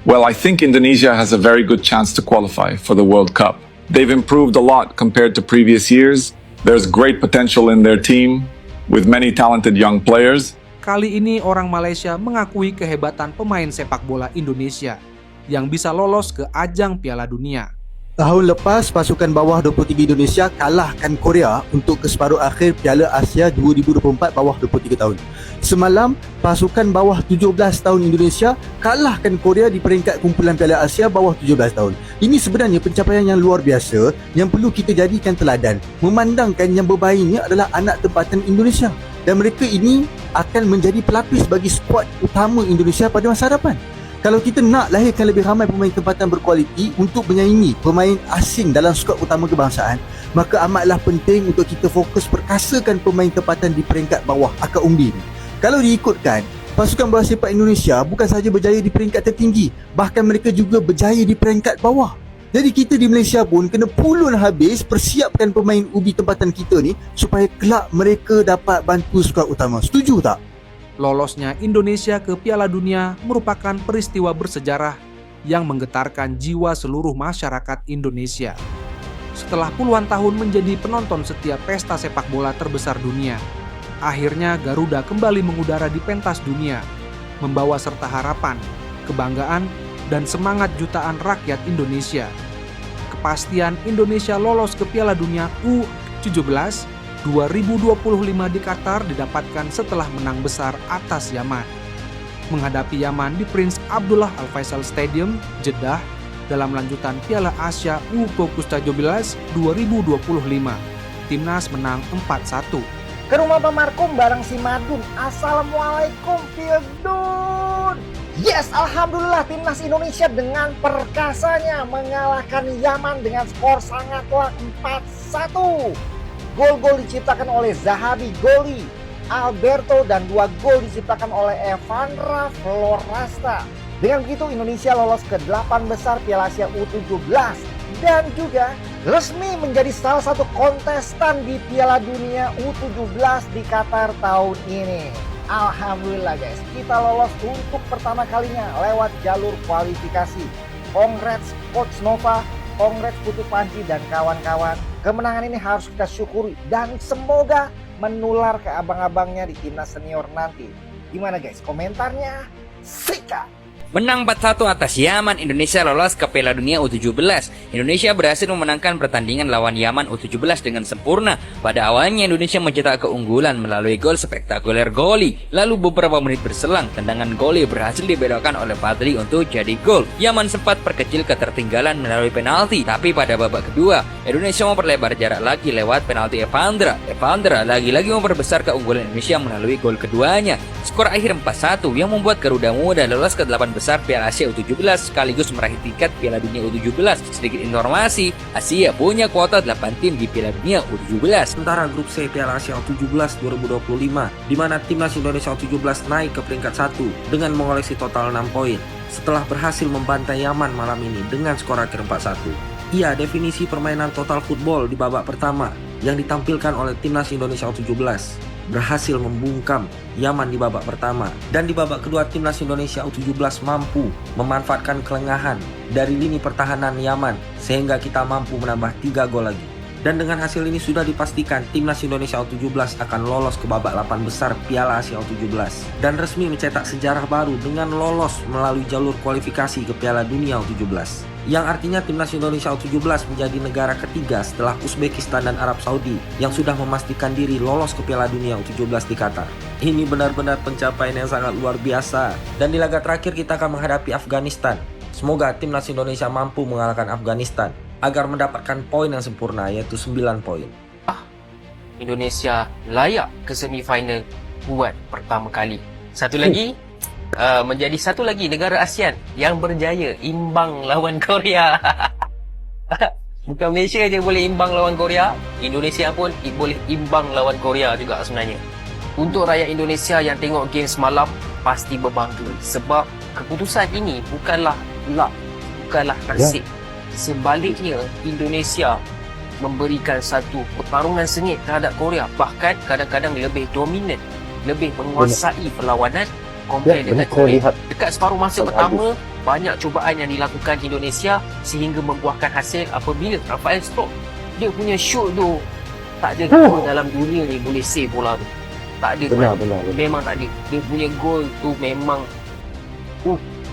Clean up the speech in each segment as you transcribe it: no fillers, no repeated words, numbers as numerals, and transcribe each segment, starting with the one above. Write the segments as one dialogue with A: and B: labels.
A: Well, I think Indonesia has a very good chance to qualify for the World Cup. They've improved a lot compared to previous years. There's great potential in their team with many talented young players.
B: Kali ini orang Malaysia mengakui kehebatan pemain sepak bola Indonesia yang bisa lolos ke ajang Piala Dunia.
C: Tahun lepas, pasukan bawah 23 Indonesia kalahkan Korea untuk ke separuh akhir Piala Asia 2024 bawah 23 tahun. Semalam, pasukan bawah 17 tahun Indonesia kalahkan Korea di peringkat kumpulan Piala Asia bawah 17 tahun. Ini sebenarnya pencapaian yang luar biasa yang perlu kita jadikan teladan, memandangkan yang bermain ini adalah anak tempatan Indonesia dan mereka ini akan menjadi pelapis bagi skuad utama Indonesia pada masa hadapan. Kalau kita nak lahirkan lebih ramai pemain tempatan berkualiti untuk menyaingi pemain asing dalam skuad utama kebangsaan, maka amatlah penting untuk kita fokus perkasakan pemain tempatan di peringkat bawah akar umbi ini. Kalau diikutkan, pasukan bola sepak Indonesia bukan sahaja berjaya di peringkat tertinggi, bahkan mereka juga berjaya di peringkat bawah. Jadi kita di Malaysia pun kena pulun habis persiapkan pemain ubi tempatan kita ni supaya kelak mereka dapat bantu skuad utama. Setuju tak?
B: Lolosnya Indonesia ke Piala Dunia merupakan peristiwa bersejarah yang menggetarkan jiwa seluruh masyarakat Indonesia. Setelah puluhan tahun menjadi penonton setiap pesta sepak bola terbesar dunia, akhirnya Garuda kembali mengudara di pentas dunia, membawa serta harapan, kebanggaan, dan semangat jutaan rakyat Indonesia. Kepastian Indonesia lolos ke Piala Dunia U17 2025 di Qatar didapatkan setelah menang besar atas Yaman. Menghadapi Yaman di Prince Abdullah Al Faisal Stadium, Jeddah, dalam lanjutan Piala Asia U17 2025. Timnas menang 4-1.
D: Ke rumah Pak Markum bareng si Madun. Assalamualaikum, Firdun. Yes, Alhamdulillah timnas Indonesia dengan perkasanya mengalahkan Yaman dengan skor sangatlah 4-1. Gol-gol diciptakan oleh Zahabi Goli, Alberto, dan 2 gol diciptakan oleh Evandra Florasta. Dengan begitu Indonesia lolos ke 8 besar Piala Asia U17 dan juga resmi menjadi salah satu kontestan di Piala Dunia U17 di Qatar tahun ini. Alhamdulillah guys, kita lolos untuk pertama kalinya lewat jalur kualifikasi. Congrats Coach Nova, congrats Putu Panji dan kawan-kawan. Kemenangan ini harus kita syukuri dan semoga menular ke abang-abangnya di timnas senior nanti. Gimana guys komentarnya? Sikat!
E: Menang 4-1 atas Yaman, Indonesia lolos ke Piala Dunia U17. Indonesia berhasil memenangkan pertandingan lawan Yaman U17 dengan sempurna. Pada awalnya Indonesia mencetak keunggulan melalui gol spektakuler Goli. Lalu beberapa menit berselang, tendangan Goli berhasil dibedakan oleh Fadli untuk jadi gol. Yaman sempat perkecil ketertinggalan melalui penalti, tapi pada babak kedua, Indonesia memperlebar jarak lagi lewat penalti Evandra. Evandra lagi-lagi memperbesar keunggulan Indonesia melalui gol keduanya. Skor akhir 4-1 yang membuat Garuda Muda lolos ke 8 besar Piala Asia U17 sekaligus meraih tiket Piala Dunia U17. Sedikit informasi, Asia punya kuota 8 tim di Piala Dunia U17.
F: Sementara grup C Piala Asia U17 2025, di mana timnas Indonesia U17 naik ke peringkat 1 dengan mengoleksi total 6 poin setelah berhasil membantai Yaman malam ini dengan skor akhir 4-1. Iya, definisi permainan total football di babak pertama yang ditampilkan oleh timnas Indonesia U17 berhasil membungkam Yaman di babak pertama, dan di babak kedua timnas Indonesia U17 mampu memanfaatkan kelengahan dari lini pertahanan Yaman sehingga kita mampu menambah 3 gol lagi. Dan dengan hasil ini sudah dipastikan timnas Indonesia U17 akan lolos ke babak 8 besar Piala Asia U17 dan resmi mencetak sejarah baru dengan lolos melalui jalur kualifikasi ke Piala Dunia U17. Yang artinya timnas Indonesia U17 menjadi negara ketiga setelah Uzbekistan dan Arab Saudi yang sudah memastikan diri lolos ke Piala Dunia U17 di Qatar. Ini benar-benar pencapaian yang sangat luar biasa. Dan di laga terakhir kita akan menghadapi Afghanistan. Semoga timnas Indonesia mampu mengalahkan Afghanistan agar mendapatkan poin yang sempurna, yaitu 9 poin.
G: Indonesia layak ke semifinal buat pertama kali. Satu lagi, menjadi satu lagi negara ASEAN yang berjaya imbang lawan Korea. Bukan Malaysia je boleh imbang lawan Korea, Indonesia pun boleh imbang lawan Korea juga sebenarnya. Untuk rakyat Indonesia yang tengok game semalam, pasti berbangga sebab keputusan ini bukanlah luck, bukanlah nasib. Sebaliknya, Indonesia memberikan satu pertarungan sengit terhadap Korea, bahkan kadang-kadang lebih dominan, lebih menguasai perlawanan compare dengan Korea. Dekat separuh masa pertama, banyak cubaan yang dilakukan Indonesia sehingga membuahkan hasil apabila Rafael Struijk dia punya shoot tu tak ada gol dalam dunia ni boleh save bola tu. Tak ada.
H: Benar.
G: Memang tak ada. Dia punya gol tu memang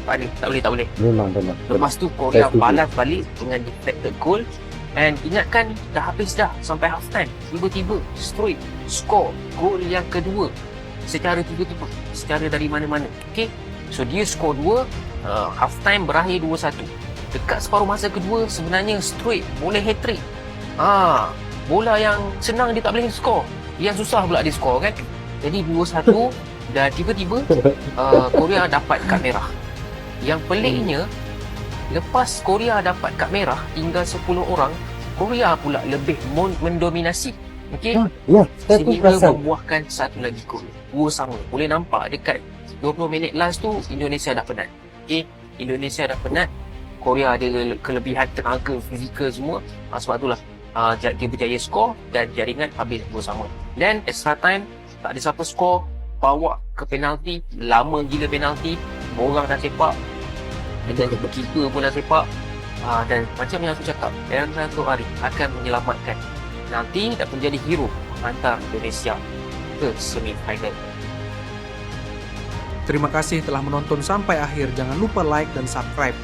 G: tak boleh.
H: Memang benar.
G: Lepas tu Korea
H: Saya setuju.
G: balas balik dengan deflected goal. And ingatkan dah habis dah sampai half time. Tiba-tiba Struijk score gol yang kedua secara tiba-tiba, secara dari mana-mana. Okay, so dia score 2, half time berakhir 2-1. Dekat separuh masa kedua sebenarnya Struijk boleh hat-trick. Bola yang senang dia tak boleh score, yang susah pula dia score kan. Jadi 2-1 dan tiba-tiba Korea dapat kad merah. Yang peliknya, lepas Korea dapat kad merah tinggal 10 orang, Korea pula lebih mendominasi. Okey.
H: Ya, saya pun
G: Sehingga
H: perasan.
G: membuahkan satu lagi gol. 2-2. Boleh nampak dekat 20 minit last tu Indonesia dah penat. Okey, Indonesia dah penat. Korea ada kelebihan tenaga, fizikal semua. Sebab itulah dia berjaya skor dan jaringan habis 2-2. Dan extra time tak ada siapa skor, bawa ke penalti, lama gila penalti, orang dah sepak, dan keeper pun dah sepak. Dan macam yang aku cakap, dalam satu hari akan menyelamatkan nanti dan menjadi hero hantar Indonesia ke semifinal.
B: Terima kasih telah menonton sampai akhir. Jangan lupa like dan subscribe.